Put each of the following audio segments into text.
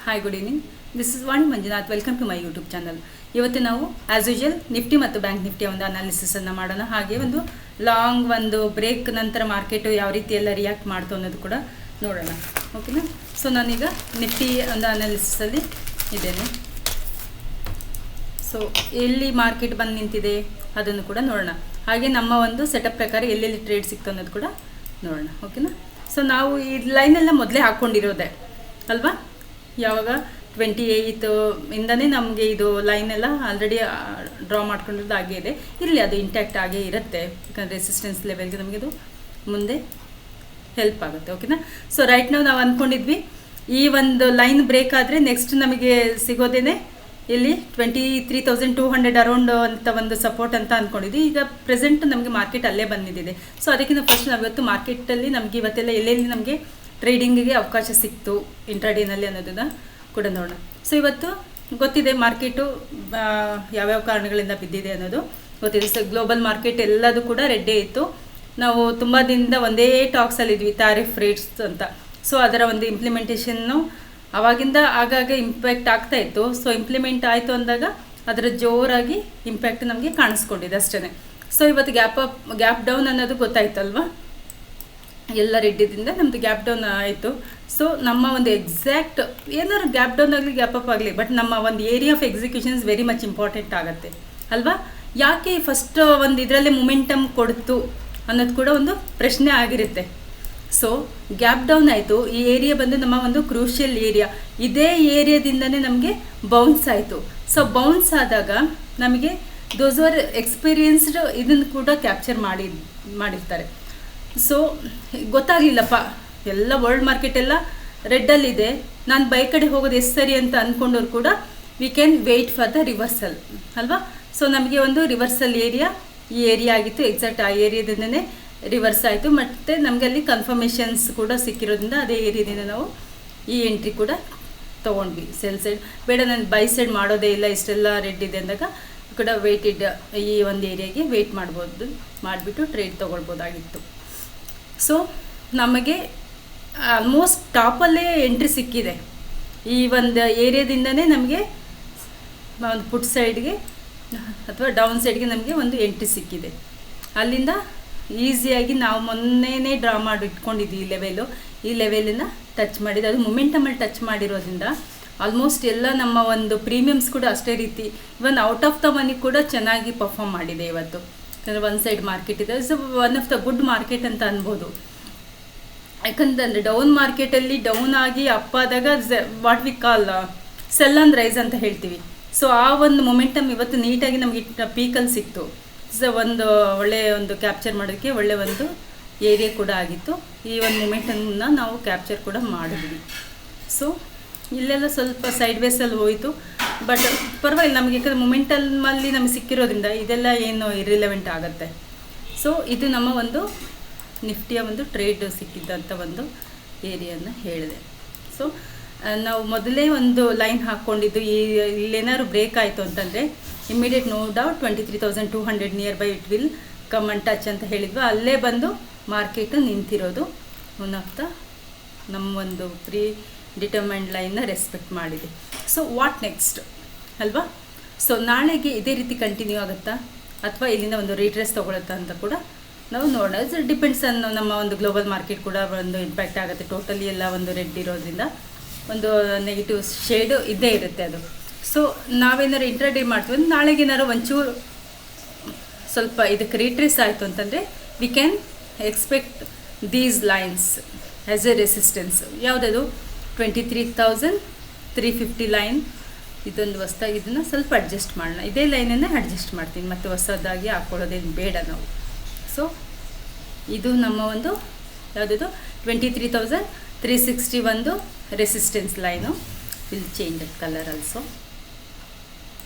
Hi good evening. This is Vani Manjunath. Welcome to my YouTube channel. ಇವತ್ತು ನಾವು as usual Nifty ಮತ್ತು bank ನಿಫ್ಟಿಯ ಒಂದು ಅನಾಲಿಸಿಸನ್ನು ಮಾಡೋಣ. ಹಾಗೆ ಒಂದು ಲಾಂಗ್ ಒಂದು ಬ್ರೇಕ್ ನಂತರ ಮಾರ್ಕೆಟು ಯಾವ ರೀತಿ ಎಲ್ಲ ರಿಯಾಕ್ಟ್ ಮಾಡ್ತು ಅನ್ನೋದು ಕೂಡ ನೋಡೋಣ. ಓಕೆನಾ? ಸೊ ನಾನೀಗ ನಿಫ್ಟಿ ಒಂದು ಅನಾಲಿಸಿಸಲ್ಲಿ ಇದ್ದೇನೆ. ಸೊ ಎಲ್ಲಿ ಮಾರ್ಕೆಟ್ ಬಂದು ನಿಂತಿದೆ ಅದನ್ನು ಕೂಡ ನೋಡೋಣ. ಹಾಗೆ ನಮ್ಮ ಒಂದು ಸೆಟಪ್ ಪ್ರಕಾರ ಎಲ್ಲೆಲ್ಲಿ ಟ್ರೇಡ್ ಸಿಕ್ತು ಅನ್ನೋದು ಕೂಡ ನೋಡೋಣ. ಓಕೆನಾ? ಸೊ ನಾವು ಈ ಲೈನೆಲ್ಲ ಮೊದಲೇ ಹಾಕ್ಕೊಂಡಿರೋದೆ ಅಲ್ವಾ? ಯಾವಾಗ 28 ಇಂದನೇ ನಮಗೆ ಇದು ಲೈನ್ ಎಲ್ಲ ಆಲ್ರೆಡಿ ಡ್ರಾ ಮಾಡ್ಕೊಂಡಿರೋದು ಆಗೇ ಇದೆ. ಇರಲಿ, ಅದು ಇಂಟ್ಯಾಕ್ಟ್ ಆಗೇ ಇರುತ್ತೆ. ಯಾಕಂದರೆ ರೆಸಿಸ್ಟೆನ್ಸ್ ಲೆವೆಲ್ಗೆ ನಮಗೆ ಇದು ಮುಂದೆ ಹೆಲ್ಪ್ ಆಗುತ್ತೆ. ಓಕೆನಾ? ಸೊ ರೈಟ್ ನಾವು ಅಂದ್ಕೊಂಡಿದ್ವಿ ಈ ಒಂದು ಲೈನ್ ಬ್ರೇಕ್ ಆದರೆ ನೆಕ್ಸ್ಟ್ ನಮಗೆ ಸಿಗೋದೇನೆ ಇಲ್ಲಿ 23,200 ಅರೌಂಡ್ ಅಂತ ಒಂದು ಸಪೋರ್ಟ್ ಅಂತ ಅಂದ್ಕೊಂಡಿದ್ವಿ. ಈಗ ಪ್ರೆಸೆಂಟ್ ನಮಗೆ ಮಾರ್ಕೆಟ್ ಅಲ್ಲೇ ಬಂದಿದೆ. ಸೊ ಅದಕ್ಕಿಂತ ಫಸ್ಟ್ ನಾವು ಇವತ್ತು ಮಾರ್ಕೆಟಲ್ಲಿ ನಮಗೆ ಇವತ್ತೆಲ್ಲ ಎಲ್ಲೆಲ್ಲಿ ನಮಗೆ ಟ್ರೇಡಿಂಗಿಗೆ ಅವಕಾಶ ಸಿಕ್ತು ಇಂಟ್ರಾಡೇನಲ್ಲಿ ಅನ್ನೋದನ್ನು ಕೂಡ ನೋಡೋಣ. ಸೊ ಇವತ್ತು ಗೊತ್ತಿದೆ ಮಾರ್ಕೆಟು ಯಾವ್ಯಾವ ಕಾರಣಗಳಿಂದ ಬಿದ್ದಿದೆ ಅನ್ನೋದು ಗೊತ್ತಿದೆ. ಸೊ ಗ್ಲೋಬಲ್ ಮಾರ್ಕೆಟ್ ಎಲ್ಲದು ಕೂಡ ರೆಡ್ಡೇ ಇತ್ತು. ನಾವು ತುಂಬ ದಿನದಿಂದ ಒಂದೇ ಟಾಕ್ಸಲ್ಲಿದ್ವಿ, ಟ್ಯಾರಿಫ್ ರೇಟ್ಸ್ ಅಂತ. ಸೊ ಅದರ ಒಂದು ಇಂಪ್ಲಿಮೆಂಟೇಷನ್ನು ಆವಾಗಿಂದ ಆಗಾಗ ಇಂಪ್ಯಾಕ್ಟ್ ಆಗ್ತಾ ಇತ್ತು. ಸೊ ಇಂಪ್ಲಿಮೆಂಟ್ ಆಯಿತು ಅಂದಾಗ ಅದರ ಜೋರಾಗಿ ಇಂಪ್ಯಾಕ್ಟ್ ನಮಗೆ ಕಾಣಿಸ್ಕೊಂಡಿದೆ ಅಷ್ಟೇ. ಸೊ ಇವತ್ತು ಗ್ಯಾಪ್ ಡೌನ್ ಅನ್ನೋದು ಗೊತ್ತಾಯ್ತಲ್ವಾ? ಎಲ್ಲ ರೆಡ್ಡಿದಿಂದ ನಮ್ಮದು ಗ್ಯಾಪ್ ಡೌನ್ ಆಯಿತು. ಸೊ ನಮ್ಮ ಒಂದು ಎಕ್ಸಾಕ್ಟ್ ಏನಾದ್ರು ಗ್ಯಾಪ್ ಡೌನ್ ಆಗಲಿ ಗ್ಯಾಪ್ ಅಪ್ ಆಗಲಿ, ಬಟ್ ನಮ್ಮ ಒಂದು area of executions very much important ಆಗುತ್ತೆ ಅಲ್ವಾ? ಯಾಕೆ ಫಸ್ಟ್ ಒಂದು ಇದರಲ್ಲೇ ಮೊಮೆಂಟಮ್ ಕೊಡ್ತು ಅನ್ನೋದು ಕೂಡ ಒಂದು ಪ್ರಶ್ನೆ ಆಗಿರುತ್ತೆ. ಸೊ ಗ್ಯಾಪ್ ಡೌನ್ ಆಯಿತು. ಈ ಏರಿಯಾ ಬಂದು ನಮ್ಮ ಒಂದು ಕ್ರೂಷಿಯಲ್ ಏರಿಯಾ. ಇದೇ ಏರಿಯಾದಿಂದನೇ ನಮಗೆ ಬೌನ್ಸ್ ಆಯಿತು. ಸೊ ಬೌನ್ಸ್ ಆದಾಗ ನಮಗೆ ದೋಸ್ ಆರ್ ಎಕ್ಸ್ಪೀರಿಯನ್ಸ್ಡ್ ಇದನ್ನು ಕೂಡ ಕ್ಯಾಪ್ಚರ್ ಮಾಡಿರ್ತಾರೆ. ಸೊ ಗೊತ್ತಾಗಲಿಲ್ಲಪ್ಪ, ಎಲ್ಲ ವರ್ಲ್ಡ್ ಮಾರ್ಕೆಟೆಲ್ಲ ರೆಡ್ಡಲ್ಲಿದೆ, ನಾನು ಬೈ ಕಡೆ ಹೋಗೋದು ಎಷ್ಟು ಸರಿ ಅಂತ ಅಂದ್ಕೊಂಡವ್ರು ಕೂಡ we can wait for the reversal ಅಲ್ವಾ? ಸೊ ನಮಗೆ ಒಂದು ರಿವರ್ಸಲ್ ಏರಿಯಾ ಈ ಏರಿಯಾ ಆಗಿತ್ತು. ಎಕ್ಸಾಕ್ಟ್ ಆ ಏರಿಯಾದಿಂದನೇ ರಿವರ್ಸ್ ಆಯಿತು. ಮತ್ತು ನಮಗೆ ಅಲ್ಲಿ ಕನ್ಫರ್ಮೇಷನ್ಸ್ ಕೂಡ ಸಿಕ್ಕಿರೋದ್ರಿಂದ ಅದೇ ಏರಿಯಾದಿಂದ ನಾವು ಈ ಎಂಟ್ರಿ ಕೂಡ ತೊಗೊಂಡ್ವಿ. ಸೆಲ್ ಸೈಡ್ ಬೇಡ, ನಾನು ಬೈ ಸೈಡ್ ಮಾಡೋದೇ ಇಲ್ಲ, ಇಷ್ಟೆಲ್ಲ ರೆಡ್ ಇದೆ ಅಂದಾಗ ಕೂಡ ವೆಯ್ಟೆಡ್ ಈ ಒಂದು ಏರಿಯಾಗೆ ವೆಯ್ಟ್ ಮಾಡ್ಬೋದು, ಮಾಡಿಬಿಟ್ಟು ಟ್ರೇಡ್ ತೊಗೊಳ್ಬೋದಾಗಿತ್ತು. ಸೊ ನಮಗೆ ಆಲ್ಮೋಸ್ಟ್ ಟಾಪಲ್ಲೇ ಎಂಟ್ರಿ ಸಿಕ್ಕಿದೆ. ಈ ಒಂದು ಏರಿಯಾದಿಂದನೇ ನಮಗೆ ಒಂದು ಪುಟ್ ಸೈಡ್ಗೆ ಅಥವಾ ಡೌನ್ ಸೈಡ್ಗೆ ನಮಗೆ ಒಂದು ಎಂಟ್ರಿ ಸಿಕ್ಕಿದೆ. ಅಲ್ಲಿಂದ ಈಸಿಯಾಗಿ ನಾವು ಮೊನ್ನೆನೇ ಡ್ರಾ ಮಾಡಿ ಇಟ್ಕೊಂಡಿದ್ವಿ ಈ ಲೆವೆಲನ್ನು ಟಚ್ ಮಾಡಿದ್ದು. ಅದು ಮೊಮೆಂಟಮಲ್ಲಿ ಟಚ್ ಮಾಡಿರೋದ್ರಿಂದ ಆಲ್ಮೋಸ್ಟ್ ಎಲ್ಲ ನಮ್ಮ ಒಂದು ಪ್ರೀಮಿಯಮ್ಸ್ ಕೂಡ ಅಷ್ಟೇ ರೀತಿ even out of the money ಕೂಡ ಚೆನ್ನಾಗಿ ಪರ್ಫಾರ್ಮ್ ಮಾಡಿದೆ ಇವತ್ತು. ಯಾಕಂದರೆ ಒನ್ ಸೈಡ್ ಮಾರ್ಕೆಟ್ ಇದೆ. So one of the good market ಅಂತ ಅನ್ಬೋದು. ಯಾಕಂತಂದರೆ ಡೌನ್ ಮಾರ್ಕೆಟಲ್ಲಿ ಡೌನ್ ಆಗಿ ಅಪ್ ಆದಾಗ what we call sell and rise ಅಂತ ಹೇಳ್ತೀವಿ. ಸೊ ಆ ಒಂದು ಮೊಮೆಂಟಮ್ ಇವತ್ತು ನೀಟಾಗಿ ನಮಗೆ ಪೀಕಲ್ಲಿ ಸಿಕ್ತು. ಸೊ ಒಂದು ಒಳ್ಳೆಯ ಒಂದು ಕ್ಯಾಪ್ಚರ್ ಮಾಡೋದಕ್ಕೆ ಒಳ್ಳೆಯ ಒಂದು ಏರಿಯಾ ಕೂಡ ಆಗಿತ್ತು. ಈ ಒಂದು ಮೊಮೆಂಟನ್ನು ನಾವು ಕ್ಯಾಪ್ಚರ್ ಕೂಡ ಮಾಡಿದ್ವಿ. ಸೊ ಇಲ್ಲೆಲ್ಲ ಸ್ವಲ್ಪ ಸೈಡ್ ವೇಸಲ್ಲಿ ಹೋಯಿತು, ಬಟ್ ಪರವಾಗಿಲ್ಲ ನಮಗೆ. ಯಾಕಂದರೆ ಮೊಮೆಂಟಮಲ್ಲಿ ನಮಗೆ ಸಿಕ್ಕಿರೋದ್ರಿಂದ ಇದೆಲ್ಲ ಏನು ಇರ್ರಿಲೆವೆಂಟ್ ಆಗುತ್ತೆ. ಸೊ ಇದು ನಮ್ಮ ಒಂದು ನಿಫ್ಟಿಯ ಒಂದು ಟ್ರೇಡ್ ಸಿಕ್ಕಿದ್ದಂಥ ಒಂದು ಏರಿಯಾನ ಹೇಳಿದೆ. ಸೊ ನಾವು ಮೊದಲೇ ಒಂದು ಲೈನ್ ಹಾಕ್ಕೊಂಡಿದ್ದು, ಇಲ್ಲೇನಾದ್ರು ಬ್ರೇಕ್ ಆಯಿತು ಅಂತಂದರೆ immediate no doubt 23,200 near by it will come and touch ಅಂತ ಹೇಳಿದ್ವಿ. ಅಲ್ಲೇ ಬಂದು ಮಾರ್ಕೆಟು ನಿಂತಿರೋದು ಒನ್ ಆಫ್ ದ ನಮ್ಮ ಒಂದು ಪ್ರೀ ಡಿಟರ್ಮೈನ್ಡ್ ಲೈನ್ನ ರೆಸ್ಪೆಕ್ಟ್ ಮಾಡಿದೆ. ಸೊ ವಾಟ್ ನೆಕ್ಸ್ಟ್ ಅಲ್ವಾ? ಸೊ ನಾಳೆಗೆ ಇದೇ ರೀತಿ ಕಂಟಿನ್ಯೂ ಆಗುತ್ತಾ ಅಥವಾ ಇಲ್ಲಿಂದ ಒಂದು ರೀಟ್ರೇಸ್ ತೊಗೊಳುತ್ತಾ ಅಂತ ಕೂಡ ನಾವು ನೋಡೋಣ. ಇಟ್ಸ್ ಡಿಪೆಂಡ್ಸ್ ಅನ್ನೋ ನಮ್ಮ ಒಂದು ಗ್ಲೋಬಲ್ ಮಾರ್ಕೆಟ್ ಕೂಡ ಒಂದು ಇಂಪ್ಯಾಕ್ಟ್ ಆಗುತ್ತೆ. ಟೋಟಲಿ ಎಲ್ಲ ಒಂದು ರೆಡ್ ಇರೋದ್ರಿಂದ ಒಂದು ನೆಗೆಟಿವ್ ಶೇಡು ಇದ್ದೇ ಇರುತ್ತೆ ಅದು. ಸೊ ನಾವೇನಾದ್ರು ಇಂಟ್ರಾಡೇ ಮಾಡ್ತೀವಿ ಅಂದರೆ ನಾಳೆಗೇನಾದ್ರು ಒಂಚೂರು ಸ್ವಲ್ಪ ಇದಕ್ಕೆ ರೀಟ್ರೇಸ್ ಆಯಿತು ಅಂತಂದರೆ we can expect these lines as A resistance. ಯಾವುದದು 23,350 ಲೈನ್. ಇದೊಂದು ಹೊಸದಾಗಿ ಇದನ್ನು ಸ್ವಲ್ಪ ಅಡ್ಜಸ್ಟ್ ಮಾಡೋಣ. ಇದೇ ಲೈನನ್ನು ಅಡ್ಜಸ್ಟ್ ಮಾಡ್ತೀನಿ, ಮತ್ತು ಹೊಸದಾಗಿ ಹಾಕ್ಕೊಳ್ಳೋದೇನು ಬೇಡ ನಾವು. ಸೊ ಇದು ನಮ್ಮ ಒಂದು ಯಾವುದಿದು 23,360 ಒಂದು resistance line. Will change that colour also.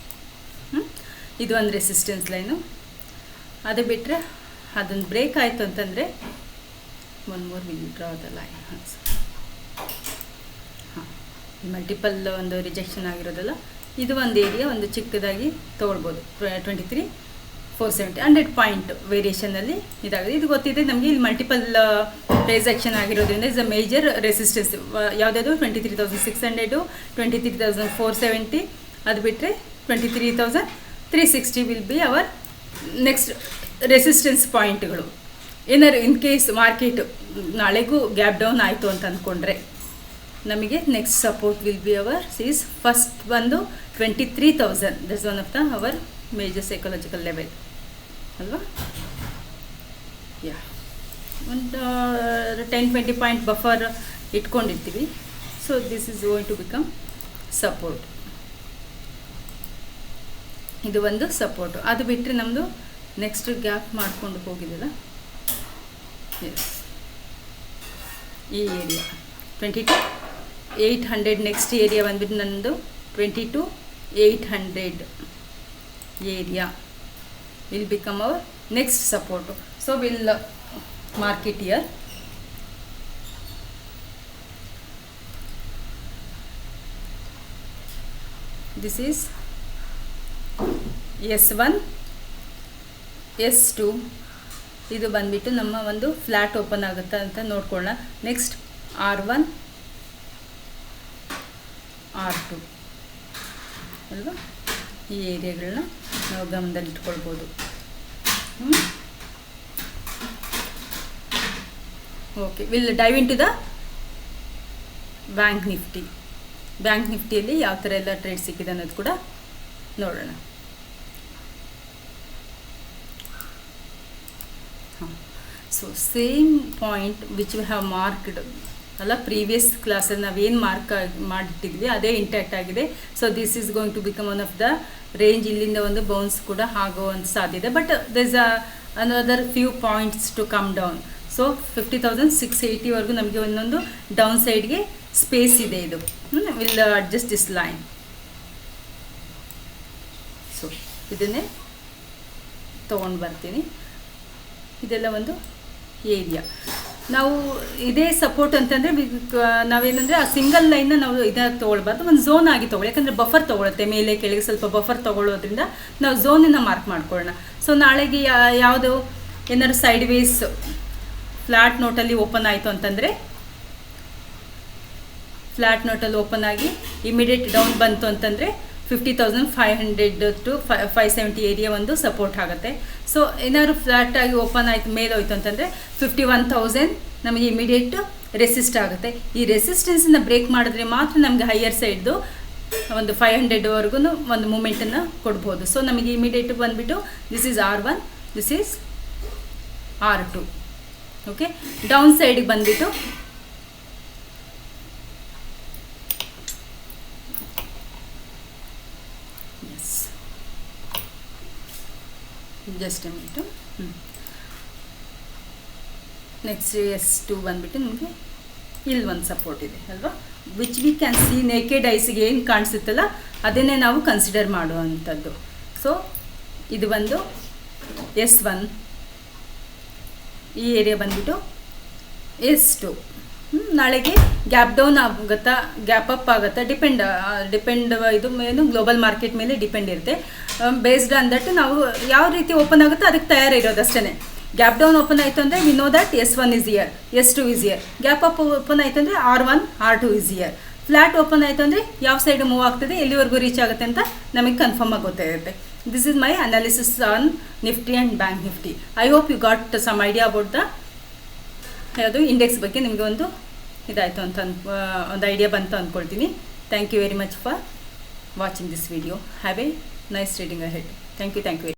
ಇದು ಒಂದು ರೆಸಿಸ್ಟೆನ್ಸ್ ಲೈನು. ಅದು ಬಿಟ್ಟರೆ ಅದೊಂದು ಬ್ರೇಕ್ ಆಯಿತು ಅಂತಂದರೆ one more will draw the line. ಹಾಂ, ಮಲ್ಟಿಪಲ್ ಒಂದು ರಿಜೆಕ್ಷನ್ ಆಗಿರೋದಲ್ಲ, ಇದು ಒಂದು ಏರಿಯಾ ಒಂದು ಚಿಕ್ಕದಾಗಿ ತೊಗೊಳ್ಬೋದು. 470 100 ಪಾಯಿಂಟ್ ವೇರಿಯೇಷನಲ್ಲಿ ಇದಾಗಿದೆ. ಇದು ಗೊತ್ತಿದೆ ನಮಗೆ. ಇಲ್ಲಿ ಮಲ್ಟಿಪಲ್ ಪ್ರೈಸ್ ಆ್ಯಕ್ಷನ್ ಆಗಿರೋದ್ರಿಂದ ಇಸ್ ಅ ಮೇಜರ್ ರೆಸಿಸ್ಟೆನ್ಸ್. ಯಾವುದಾದ್ರು 23,600, 23,470, ಅದು ಬಿಟ್ಟರೆ 23,360 will be our next resistance ಪಾಯಿಂಟ್ಗಳು. ಏನಾದ್ರು ಇನ್ ಕೇಸ್ ಮಾರ್ಕೆಟ್ ನಾಳೆಗೂ ಗ್ಯಾಪ್ ಡೌನ್ ಆಯಿತು ಅಂತ ಅಂದ್ಕೊಂಡ್ರೆ ನಮಗೆ next support will be our ಸೀಸ್ ಫಸ್ಟ್ ಬಂದು 23,000. That's one of the our major psychological level ಅಲ್ವಾ. ಯಾ, ಒಂದು 10-20 ಪಾಯಿಂಟ್ ಬಫರ್ ಇಟ್ಕೊಂಡಿರ್ತೀವಿ. So this is going to become support. ಇದು ಒಂದು ಸಪೋರ್ಟು. ಅದು ಬಿಟ್ಟರೆ ನಮ್ಮದು ನೆಕ್ಸ್ಟ್ ಗ್ಯಾಪ್ ಮಾಡಿಕೊಂಡು ಹೋಗಿದ್ದಲ್ಲ, ಎಸ್ ಈ ಏರಿಯಾ 22,800. ನೆಕ್ಸ್ಟ್ ಏರಿಯಾ ಬಂದ್ಬಿಟ್ಟು ನನ್ನದು 22,800 area will become hour next support. So will mark it here. This is S1, S2. ಇದು ಬಂದ್ಬಿಟ್ಟು ನಮ್ಮ ಒಂದು ಫ್ಲ್ಯಾಟ್ ಓಪನ್ ಆಗುತ್ತಾ ಅಂತ ನೋಡ್ಕೊಳ್ಳೋಣ. ನೆಕ್ಸ್ಟ್ R1, R2 ಅಲ್ವಾ. ಈ ಏರಿಯಾಗಳನ್ನ ನಾವು ಗಮನದಲ್ಲಿ ಇಟ್ಕೊಳ್ಬೋದು. Okay, will dive into the bank Nifty. Bank ನಿಫ್ಟಿಯಲ್ಲಿ ಯಾವ ಥರ ಎಲ್ಲ ಟ್ರೇಡ್ ಸಿಕ್ಕಿದೆ ಅನ್ನೋದು ಕೂಡ ನೋಡೋಣ. So same point which we have marked ಅಲ್ಲ, ಪ್ರೀವಿಯಸ್ ಕ್ಲಾಸಲ್ಲಿ ನಾವೇನು ಮಾರ್ಕ್ ಮಾಡಿಟ್ಟಿದ್ವಿ ಅದೇ ಇಂಟ್ಯಾಕ್ಟ್ ಆಗಿದೆ. So this is going to become one of the range. ಇಲ್ಲಿಂದ ಒಂದು ಬೌನ್ಸ್ ಕೂಡ ಆಗುವಂಥ ಸಾಧ್ಯತೆ. But this another few points to come down. So 50,680ವರೆಗೂ ನಮಗೆ ಒಂದೊಂದು ಡೌನ್ ಸೈಡ್ಗೆ ಸ್ಪೇಸ್ ಇದೆ. ಇದು will adjust this line. So ಇದನ್ನೇ ತೊಗೊಂಡು ಬರ್ತೀನಿ. ಇದೆಲ್ಲ ಒಂದು ಏರಿಯಾ. ನಾವು ಇದೇ ಸಪೋರ್ಟ್ ಅಂತಂದರೆ ನಾವೇನಂದರೆ ಆ ಸಿಂಗಲ್ ಲೈನ್ನ ನಾವು ಇದಾಗಿ ತೊಗೊಳ್ಬಾರ್ದು, ಒಂದು ಝೋನ್ ಆಗಿ ತೊಗೊಳ್ಳಿ. ಯಾಕಂದರೆ ಬಫರ್ ತೊಗೊಳುತ್ತೆ, ಮೇಲೆ ಕೆಳಗೆ ಸ್ವಲ್ಪ ಬಫರ್ ತೊಗೊಳ್ಳೋದ್ರಿಂದ ನಾವು ಝೋನನ್ನು ಮಾರ್ಕ್ ಮಾಡ್ಕೊಳ್ಳೋಣ. ಸೊ ನಾಳೆಗೆ ಯಾವುದು ಏನಾದ್ರು ಸೈಡ್ ವೇಸ್ ಫ್ಲ್ಯಾಟ್ ನೋಟಲ್ಲಿ ಓಪನ್ ಆಯಿತು ಅಂತಂದರೆ, ಫ್ಲ್ಯಾಟ್ ನೋಟಲ್ಲಿ ಓಪನ್ ಆಗಿ ಇಮಿಡಿಯೇಟ್ ಡೌನ್ ಬಂತು ಅಂತಂದರೆ 50,500 to 570 ಏರಿಯಾ ಒಂದು ಸಪೋರ್ಟ್ ಆಗುತ್ತೆ. ಸೊ ಏನಾದ್ರು ಫ್ಲ್ಯಾಟ್ ಆಗಿ ಓಪನ್ ಆಯಿತು ಮೇಲೆ ಹೋಯ್ತು ಅಂತಂದರೆ 51,000 ನಮಗೆ ಇಮಿಡಿಯೇಟ್ ರೆಸಿಸ್ಟ್ ಆಗುತ್ತೆ. ಈ ರೆಸಿಸ್ಟೆನ್ಸನ್ನು ಬ್ರೇಕ್ ಮಾಡಿದ್ರೆ ಮಾತ್ರ ನಮಗೆ ಹೈಯರ್ ಸೈಡ್ದು ಒಂದು 500ವರೆಗೂ ಒಂದು ಮೂಮೆಂಟನ್ನು ಕೊಡ್ಬೋದು. ಸೊ ನಮಗೆ ಇಮಿಡಿಯೇಟ್ ಬಂದುಬಿಟ್ಟು this is R1, this is R2. Okay, down ಸೈಡಿಗೆ ಬಂದುಬಿಟ್ಟು ಜಸ್ಟ್ ಮಿನಿಟು. ನೆಕ್ಸ್ಟ್ S2 ಬಂದುಬಿಟ್ಟು ನಮಗೆ ಇಲ್ಲಿ ಒಂದು ಸಪೋರ್ಟ್ ಇದೆ ಅಲ್ವಾ, which we can see naked ಐಸಿಗೆ ಏನು ಕಾಣಿಸುತ್ತಲ್ಲ ಅದನ್ನೇ ನಾವು ಕನ್ಸಿಡರ್ ಮಾಡುವಂಥದ್ದು. ಸೊ ಇದು ಬಂದು S1, ಈ ಏರಿಯಾ ಬಂದುಬಿಟ್ಟು S2. ನಾಳೆಗೆ ಗ್ಯಾಪ್ ಡೌನ್ ಆಗುತ್ತಾ ಗ್ಯಾಪ್ ಅಪ್ ಆಗುತ್ತಾ ಡಿಪೆಂಡ್ ಇದು ಏನು ಗ್ಲೋಬಲ್ ಮಾರ್ಕೆಟ್ ಮೇಲೆ ಡಿಪೆಂಡ್ ಇರುತ್ತೆ. ಬೇಸ್ಡ್ ಆನ್ ದಟ್ ನಾವು ಯಾವ ರೀತಿ ಓಪನ್ ಆಗುತ್ತೋ ಅದಕ್ಕೆ ತಯಾರಿರೋದು ಅಷ್ಟೇ. ಗ್ಯಾಪ್ ಡೌನ್ ಓಪನ್ ಆಯಿತು ಅಂದರೆ we know that S1 is here, S2 is here. Gap up open ಆಯಿತು ಅಂದರೆ R1, R2 is here. Flat open ಆಯಿತು ಅಂದರೆ ಯಾವ ಸೈಡ್ ಮೂವ್ ಆಗ್ತದೆ, ಎಲ್ಲಿವರೆಗೂ ರೀಚ್ ಆಗುತ್ತೆ ಅಂತ ನಮಗೆ ಕನ್ಫರ್ಮ್ ಆಗಿ ಗೊತ್ತಾಗುತ್ತೆ. This is my analysis on Nifty and bank Nifty. I hope you got some idea about the ಯಾವುದು ಇಂಡೆಕ್ಸ್ ಬಗ್ಗೆ ನಿಮಗೆ ಒಂದು ಇದಾಯಿತು ಅಂತ ಒಂದು ಐಡಿಯಾ ಬಂತು ಅಂದ್ಕೊಳ್ತೀನಿ. Thank you very much for watching this video. Have a nice reading ahead. Thank you.